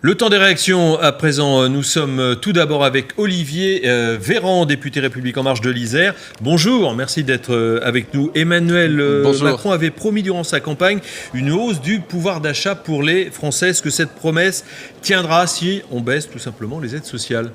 Le temps des réactions, à présent, nous sommes tout d'abord avec Olivier Véran, député République En Marche de l'Isère. Bonjour, merci d'être avec nous. Emmanuel Macron avait promis durant sa campagne une hausse du pouvoir d'achat pour les Français. Est-ce que cette promesse tiendra si on baisse tout simplement les aides sociales ?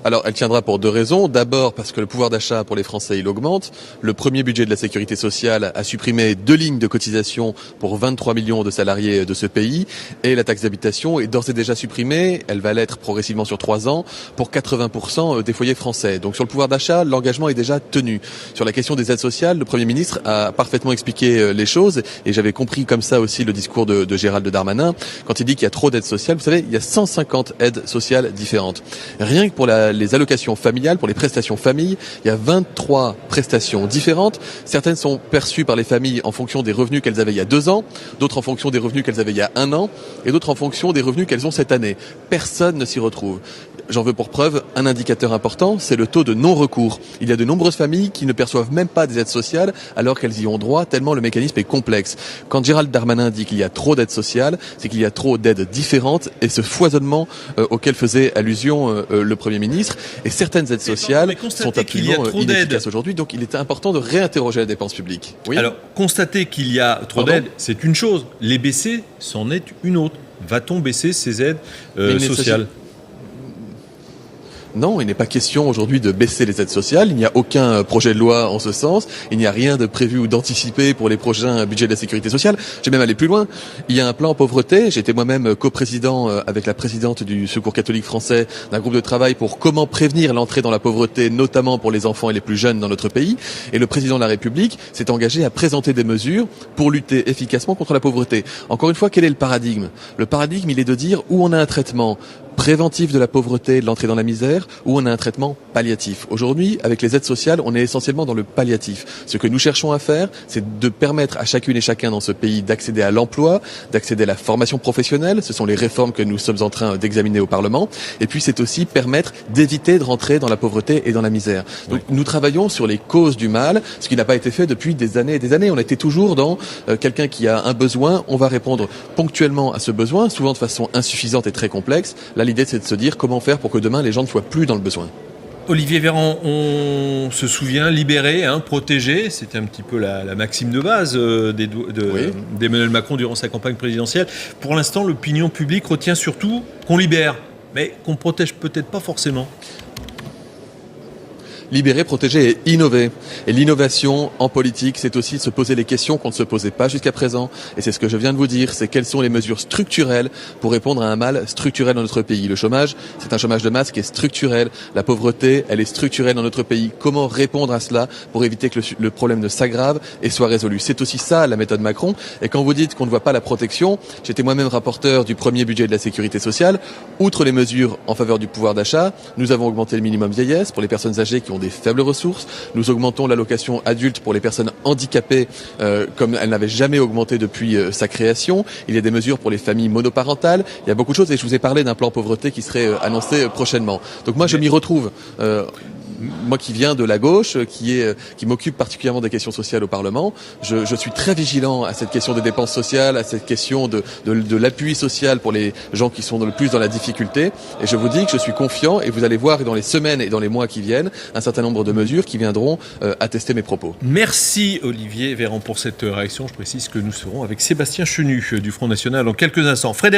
Alors, elle tiendra pour deux raisons. D'abord, parce que le pouvoir d'achat pour les Français, il augmente. Le premier budget de la sécurité sociale a supprimé 2 lignes de cotisation pour 23 millions de salariés de ce pays. Et la taxe d'habitation est d'ores et déjà supprimée. Elle va l'être progressivement sur 3 ans pour 80% des foyers français. Donc, sur le pouvoir d'achat, l'engagement est déjà tenu. Sur la question des aides sociales, le Premier ministre a parfaitement expliqué les choses. Et j'avais compris comme ça aussi le discours de Gérald Darmanin. Quand il dit qu'il y a trop d'aides sociales, vous savez, il y a 150 aides sociales différentes. Rien que pour les allocations familiales, pour les prestations famille, il y a 23 prestations différentes. Certaines sont perçues par les familles en fonction des revenus qu'elles avaient il y a 2 ans, d'autres en fonction des revenus qu'elles avaient il y a 1 an, et d'autres en fonction des revenus qu'elles ont cette année. Personne ne s'y retrouve. J'en veux pour preuve un indicateur important, c'est le taux de non-recours. Il y a de nombreuses familles qui ne perçoivent même pas des aides sociales alors qu'elles y ont droit, tellement le mécanisme est complexe. Quand Gérald Darmanin dit qu'il y a trop d'aides sociales, c'est qu'il y a trop d'aides différentes et ce foisonnement auquel faisait allusion le Premier ministre. Et certaines aides sociales sont absolument inefficaces aujourd'hui, donc il est important de réinterroger la dépense publique. Oui. Alors, constater qu'il y a trop d'aides, c'est une chose. Les baisser, c'en est une autre. Va-t-on baisser ces aides sociales ? Non, il n'est pas question aujourd'hui de baisser les aides sociales. Il n'y a aucun projet de loi en ce sens. Il n'y a rien de prévu ou d'anticipé pour les prochains budgets de la sécurité sociale. Je vais même aller plus loin. Il y a un plan pauvreté. J'étais moi-même coprésident avec la présidente du Secours catholique français d'un groupe de travail pour comment prévenir l'entrée dans la pauvreté, notamment pour les enfants et les plus jeunes dans notre pays. Et le président de la République s'est engagé à présenter des mesures pour lutter efficacement contre la pauvreté. Encore une fois, quel est le paradigme ? Le paradigme, il est de dire où on a un traitement préventif de la pauvreté, de l'entrée dans la misère, ou on a un traitement palliatif. Aujourd'hui, avec les aides sociales, on est essentiellement dans le palliatif. Ce que nous cherchons à faire, c'est de permettre à chacune et chacun dans ce pays d'accéder à l'emploi, d'accéder à la formation professionnelle. Ce sont les réformes que nous sommes en train d'examiner au Parlement. Et puis, c'est aussi permettre d'éviter de rentrer dans la pauvreté et dans la misère. Donc, nous travaillons sur les causes du mal, ce qui n'a pas été fait depuis des années et des années. On était toujours dans quelqu'un qui a un besoin, on va répondre ponctuellement à ce besoin, souvent de façon insuffisante et très complexe. Là, l'idée, c'est de se dire comment faire pour que demain, les gens ne soient plus dans le besoin. Olivier Véran, on se souvient, libérer, protéger, c'était un petit peu la maxime de base d'Emmanuel Macron durant sa campagne présidentielle. Pour l'instant, l'opinion publique retient surtout qu'on libère, mais qu'on protège peut-être pas forcément. Libérer, protéger et innover. Et l'innovation en politique, c'est aussi se poser les questions qu'on ne se posait pas jusqu'à présent. Et c'est ce que je viens de vous dire, c'est quelles sont les mesures structurelles pour répondre à un mal structurel dans notre pays. Le chômage, c'est un chômage de masse qui est structurel. La pauvreté, elle est structurelle dans notre pays. Comment répondre à cela pour éviter que le problème ne s'aggrave et soit résolu ? C'est aussi ça la méthode Macron. Et quand vous dites qu'on ne voit pas la protection, j'étais moi-même rapporteur du premier budget de la sécurité sociale. Outre les mesures en faveur du pouvoir d'achat, nous avons augmenté le minimum vieillesse pour les personnes âgées qui ont des faibles ressources. Nous augmentons l'allocation adulte pour les personnes handicapées comme elle n'avait jamais augmenté depuis sa création. Il y a des mesures pour les familles monoparentales. Il y a beaucoup de choses et je vous ai parlé d'un plan pauvreté qui serait annoncé prochainement. Donc moi je m'y retrouve. Moi qui viens de la gauche, qui m'occupe particulièrement des questions sociales au Parlement, je suis très vigilant à cette question des dépenses sociales, à cette question de l'appui social pour les gens qui sont le plus dans la difficulté. Et je vous dis que je suis confiant et vous allez voir dans les semaines et dans les mois qui viennent un certain nombre de mesures qui viendront attester mes propos. Merci Olivier Véran pour cette réaction. Je précise que nous serons avec Sébastien Chenu du Front National dans quelques instants.